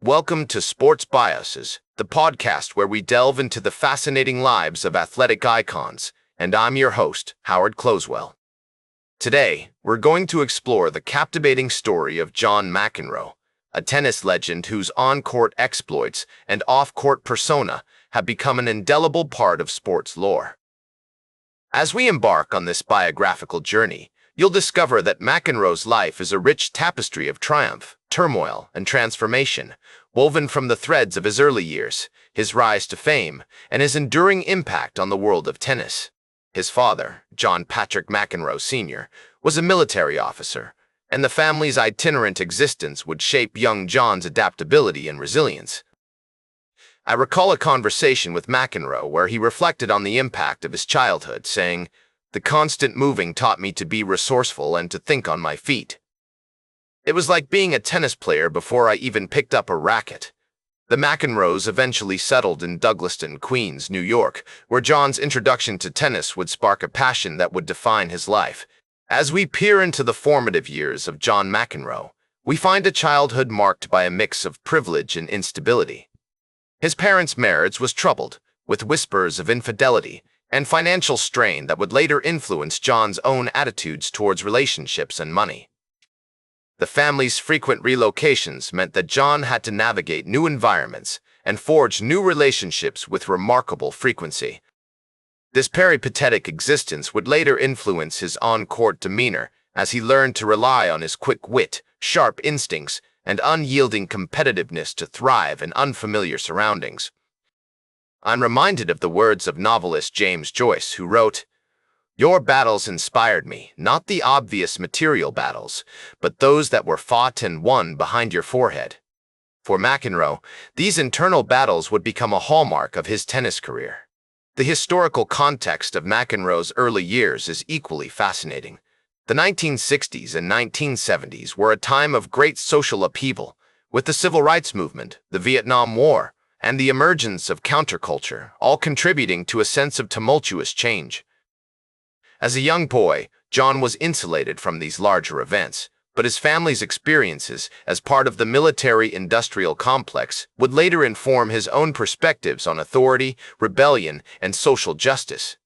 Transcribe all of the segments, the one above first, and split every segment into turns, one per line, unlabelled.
Welcome to Sports Biases, the podcast where we delve into the fascinating lives of athletic icons, and I'm your host, Howard Closewell. Today, we're going to explore the captivating story of John McEnroe, a tennis legend whose on-court exploits and off-court persona have become an indelible part of sports lore. As we embark on this biographical journey, you'll discover that McEnroe's life is a rich tapestry of triumph, turmoil, and transformation, woven from the threads of his early years, his rise to fame, and his enduring impact on the world of tennis. His father, John Patrick McEnroe Sr., was a military officer, and the family's itinerant existence would shape young John's adaptability and resilience. I recall a conversation with McEnroe where he reflected on the impact of his childhood, saying, "The constant moving taught me to be resourceful and to think on my feet. It was like being a tennis player before I even picked up a racket." The McEnroes eventually settled in Douglaston, Queens, New York, where John's introduction to tennis would spark a passion that would define his life. As we peer into the formative years of John McEnroe, we find a childhood marked by a mix of privilege and instability. His parents' marriage was troubled, with whispers of infidelity and financial strain that would later influence John's own attitudes towards relationships and money. The family's frequent relocations meant that John had to navigate new environments and forge new relationships with remarkable frequency. This peripatetic existence would later influence his on-court demeanor as he learned to rely on his quick wit, sharp instincts, and unyielding competitiveness to thrive in unfamiliar surroundings. I'm reminded of the words of novelist James Joyce, who wrote, "Your battles inspired me, not the obvious material battles, but those that were fought and won behind your forehead." For McEnroe, these internal battles would become a hallmark of his tennis career. The historical context of McEnroe's early years is equally fascinating. The 1960s and 1970s were a time of great social upheaval, with the Civil Rights Movement, the Vietnam War, and the emergence of counterculture, all contributing to a sense of tumultuous change. As a young boy, John was insulated from these larger events, but his family's experiences as part of the military-industrial complex would later inform his own perspectives on authority, rebellion, and social justice.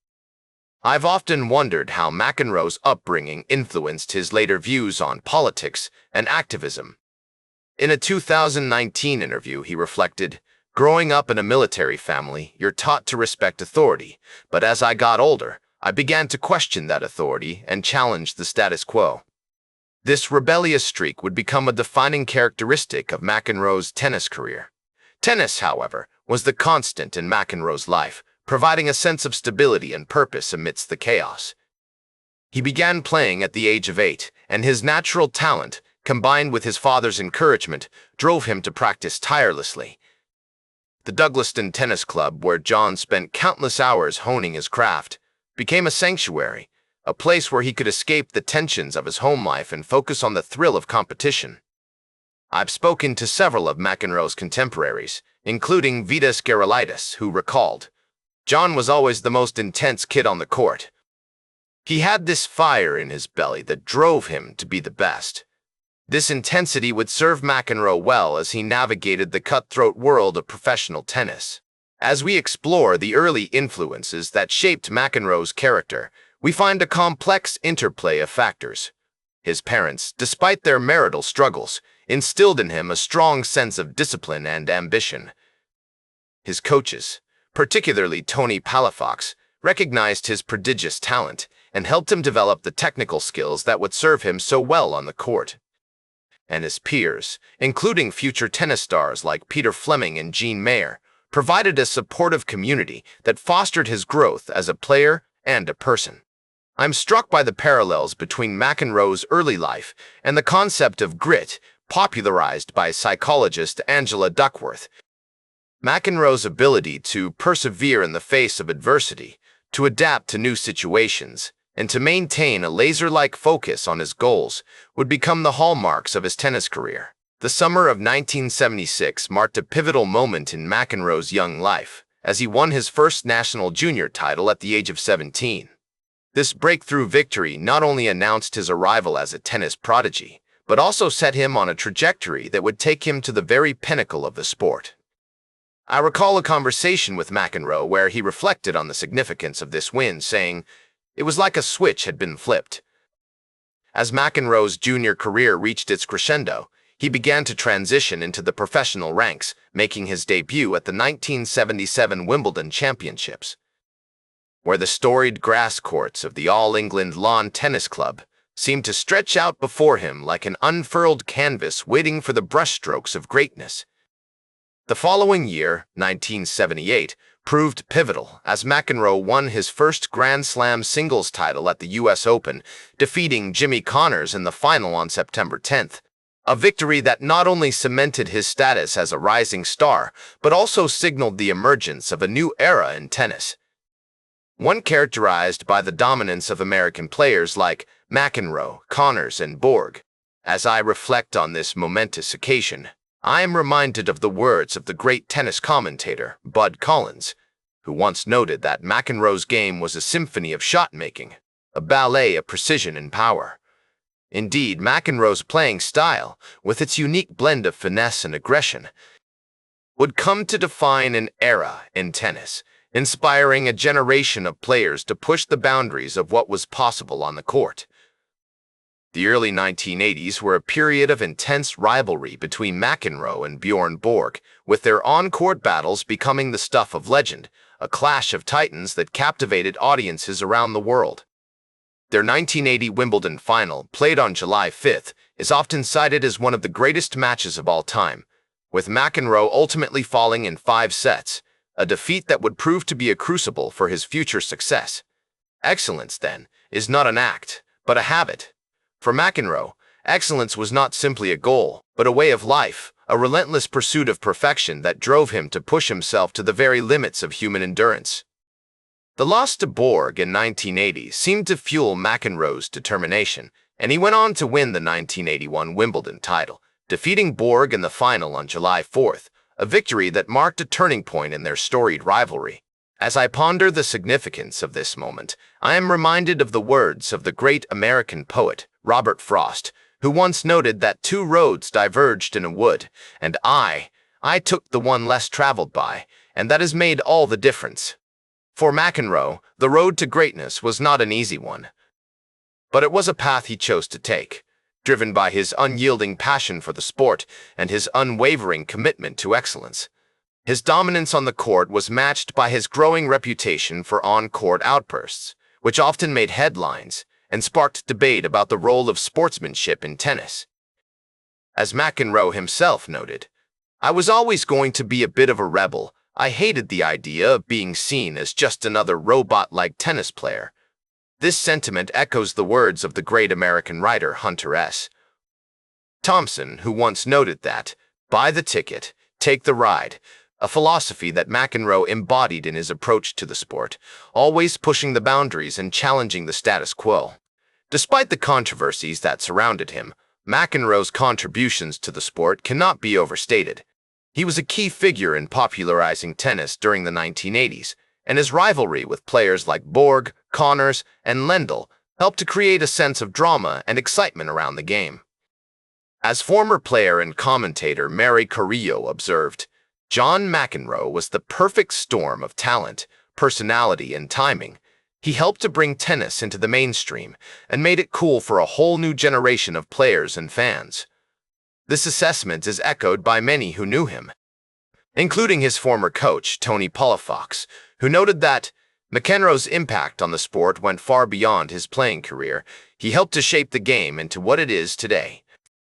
I've often wondered how McEnroe's upbringing influenced his later views on politics and activism. In a 2019 interview, he reflected, "Growing up in a military family, you're taught to respect authority, but as I got older, I began to question that authority and challenge the status quo." This rebellious streak would become a defining characteristic of McEnroe's tennis career. Tennis, however, was the constant in McEnroe's life, providing a sense of stability and purpose amidst the chaos. He began playing at the age of 8, and his natural talent, combined with his father's encouragement, drove him to practice tirelessly. The Douglaston Tennis Club, where John spent countless hours honing his craft, became a sanctuary, a place where he could escape the tensions of his home life and focus on the thrill of competition. I've spoken to several of McEnroe's contemporaries, including Vitas Gerulaitis, who recalled, "John was always the most intense kid on the court. He had this fire in his belly that drove him to be the best." This intensity would serve McEnroe well as he navigated the cutthroat world of professional tennis. As we explore the early influences that shaped McEnroe's character, we find a complex interplay of factors. His parents, despite their marital struggles, instilled in him a strong sense of discipline and ambition. His coaches, particularly Tony Palafox, recognized his prodigious talent and helped him develop the technical skills that would serve him so well on the court. And his peers, including future tennis stars like Peter Fleming and Jean Mayer, provided a supportive community that fostered his growth as a player and a person. I'm struck by the parallels between McEnroe's early life and the concept of grit, popularized by psychologist Angela Duckworth. McEnroe's ability to persevere in the face of adversity, to adapt to new situations, and to maintain a laser-like focus on his goals would become the hallmarks of his tennis career. The summer of 1976 marked a pivotal moment in McEnroe's young life, as he won his first national junior title at the age of 17. This breakthrough victory not only announced his arrival as a tennis prodigy, but also set him on a trajectory that would take him to the very pinnacle of the sport. I recall a conversation with McEnroe where he reflected on the significance of this win, saying, "It was like a switch had been flipped." As McEnroe's junior career reached its crescendo, he began to transition into the professional ranks, making his debut at the 1977 Wimbledon Championships, where the storied grass courts of the All England Lawn Tennis Club seemed to stretch out before him like an unfurled canvas waiting for the brushstrokes of greatness. The following year, 1978, proved pivotal as McEnroe won his first Grand Slam singles title at the U.S. Open, defeating Jimmy Connors in the final on September 10th. A victory that not only cemented his status as a rising star, but also signaled the emergence of a new era in tennis, one characterized by the dominance of American players like McEnroe, Connors, and Borg. As I reflect on this momentous occasion, I am reminded of the words of the great tennis commentator, Bud Collins, who once noted that McEnroe's game was a symphony of shot-making, a ballet of precision and power. Indeed, McEnroe's playing style, with its unique blend of finesse and aggression, would come to define an era in tennis, inspiring a generation of players to push the boundaries of what was possible on the court. The early 1980s were a period of intense rivalry between McEnroe and Bjorn Borg, with their on-court battles becoming the stuff of legend, a clash of titans that captivated audiences around the world. Their 1980 Wimbledon final, played on July 5th, is often cited as one of the greatest matches of all time, with McEnroe ultimately falling in 5 sets, a defeat that would prove to be a crucible for his future success. Excellence, then, is not an act, but a habit. For McEnroe, excellence was not simply a goal, but a way of life, a relentless pursuit of perfection that drove him to push himself to the very limits of human endurance. The loss to Borg in 1980 seemed to fuel McEnroe's determination, and he went on to win the 1981 Wimbledon title, defeating Borg in the final on July 4th, a victory that marked a turning point in their storied rivalry. As I ponder the significance of this moment, I am reminded of the words of the great American poet, Robert Frost, who once noted that 2 roads diverged in a wood, and I took the one less traveled by, and that has made all the difference. For McEnroe, the road to greatness was not an easy one, but it was a path he chose to take, driven by his unyielding passion for the sport and his unwavering commitment to excellence. His dominance on the court was matched by his growing reputation for on-court outbursts, which often made headlines and sparked debate about the role of sportsmanship in tennis. As McEnroe himself noted, "I was always going to be a bit of a rebel. I hated the idea of being seen as just another robot-like tennis player." This sentiment echoes the words of the great American writer Hunter S. Thompson, who once noted that, "Buy the ticket, take the ride," a philosophy that McEnroe embodied in his approach to the sport, always pushing the boundaries and challenging the status quo. Despite the controversies that surrounded him, McEnroe's contributions to the sport cannot be overstated. He was a key figure in popularizing tennis during the 1980s, and his rivalry with players like Borg, Connors, and Lendl helped to create a sense of drama and excitement around the game. As former player and commentator Mary Carrillo observed, John McEnroe was the perfect storm of talent, personality, and timing. He helped to bring tennis into the mainstream and made it cool for a whole new generation of players and fans. This assessment is echoed by many who knew him, including his former coach, Tony Palafox, who noted that McEnroe's impact on the sport went far beyond his playing career. He helped to shape the game into what it is today.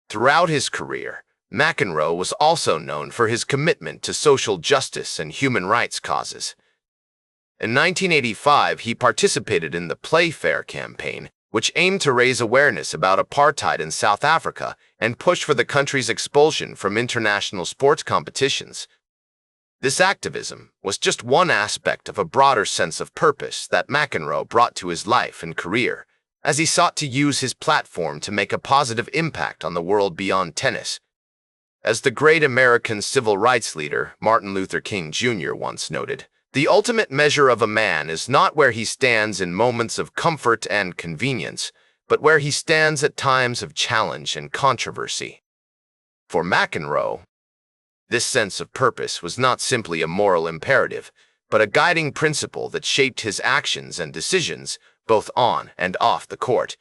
Throughout his career, McEnroe was also known for his commitment to social justice and human rights causes. In 1985, he participated in the Play Fair campaign, which aimed to raise awareness about apartheid in South Africa and push for the country's expulsion from international sports competitions. This activism was just one aspect of a broader sense of purpose that McEnroe brought to his life and career, as he sought to use his platform to make a positive impact on the world beyond tennis. As the great American civil rights leader Martin Luther King Jr. once noted, "The ultimate measure of a man is not where he stands in moments of comfort and convenience, but where he stands at times of challenge and controversy. For McEnroe, this sense of purpose was not simply a moral imperative, but a guiding principle that shaped his actions and decisions, both on and off the court.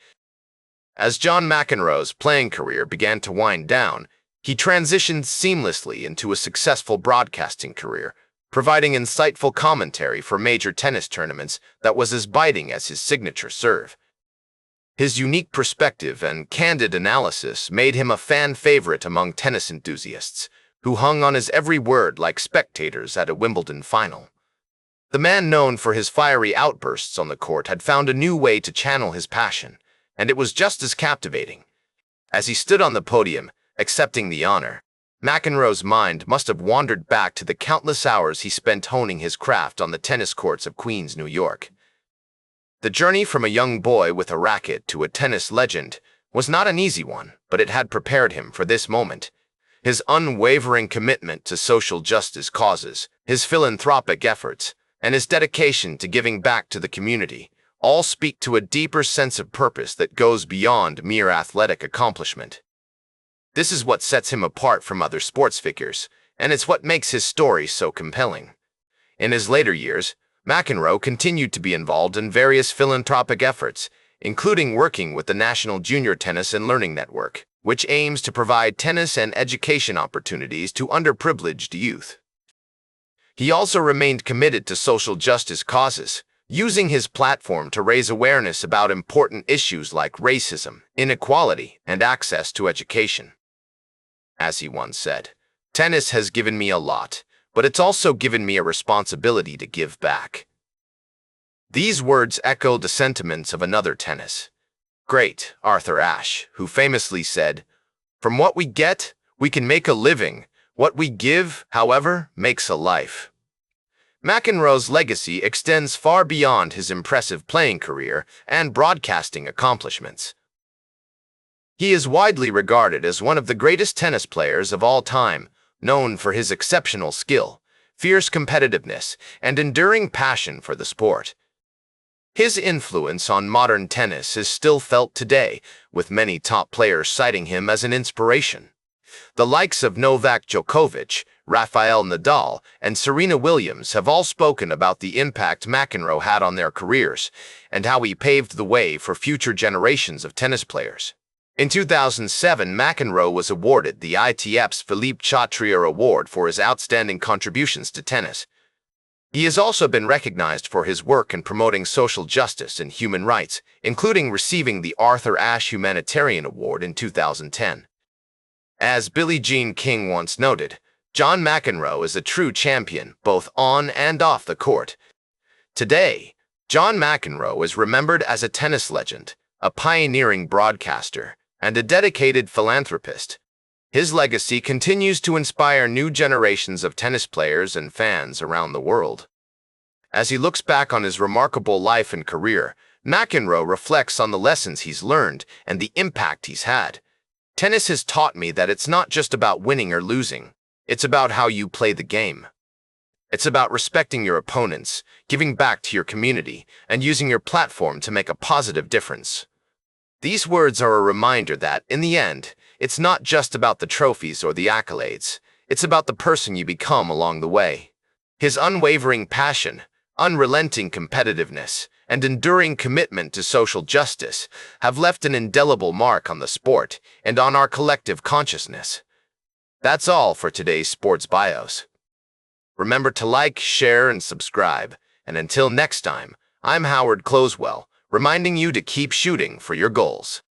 As John McEnroe's playing career began to wind down, he transitioned seamlessly into a successful broadcasting career, providing insightful commentary for major tennis tournaments that was as biting as his signature serve. His unique perspective and candid analysis made him a fan favorite among tennis enthusiasts, who hung on his every word like spectators at a Wimbledon final. The man known for his fiery outbursts on the court had found a new way to channel his passion, and it was just as captivating. As he stood on the podium, accepting the honor, McEnroe's mind must have wandered back to the countless hours he spent honing his craft on the tennis courts of Queens, New York. The journey from a young boy with a racket to a tennis legend was not an easy one, but it had prepared him for this moment. His unwavering commitment to social justice causes, his philanthropic efforts, and his dedication to giving back to the community all speak to a deeper sense of purpose that goes beyond mere athletic accomplishment. This is what sets him apart from other sports figures, and it's what makes his story so compelling. In his later years, McEnroe continued to be involved in various philanthropic efforts, including working with the National Junior Tennis and Learning Network, which aims to provide tennis and education opportunities to underprivileged youth. He also remained committed to social justice causes, using his platform to raise awareness about important issues like racism, inequality, and access to education. As he once said, "Tennis has given me a lot, but it's also given me a responsibility to give back." These words echoed the sentiments of another tennis great, Arthur Ashe, who famously said, "From what we get, we can make a living. What we give, however, makes a life." McEnroe's legacy extends far beyond his impressive playing career and broadcasting accomplishments. He is widely regarded as one of the greatest tennis players of all time, known for his exceptional skill, fierce competitiveness, and enduring passion for the sport. His influence on modern tennis is still felt today, with many top players citing him as an inspiration. The likes of Novak Djokovic, Rafael Nadal, and Serena Williams have all spoken about the impact McEnroe had on their careers and how he paved the way for future generations of tennis players. In 2007, McEnroe was awarded the ITF's Philippe Chatrier Award for his outstanding contributions to tennis. He has also been recognized for his work in promoting social justice and human rights, including receiving the Arthur Ashe Humanitarian Award in 2010. As Billie Jean King once noted, John McEnroe is a true champion both on and off the court. Today, John McEnroe is remembered as a tennis legend, a pioneering broadcaster, and a dedicated philanthropist. His legacy continues to inspire new generations of tennis players and fans around the world. As he looks back on his remarkable life and career, McEnroe reflects on the lessons he's learned and the impact he's had. Tennis has taught me that it's not just about winning or losing. It's about how you play the game. It's about respecting your opponents, giving back to your community, and using your platform to make a positive difference. These words are a reminder that, in the end, it's not just about the trophies or the accolades. It's about the person you become along the way. His unwavering passion, unrelenting competitiveness, and enduring commitment to social justice have left an indelible mark on the sport and on our collective consciousness. That's all for today's Sports Bios. Remember to like, share, and subscribe. And until next time, I'm Howard Closewell, reminding you to keep shooting for your goals.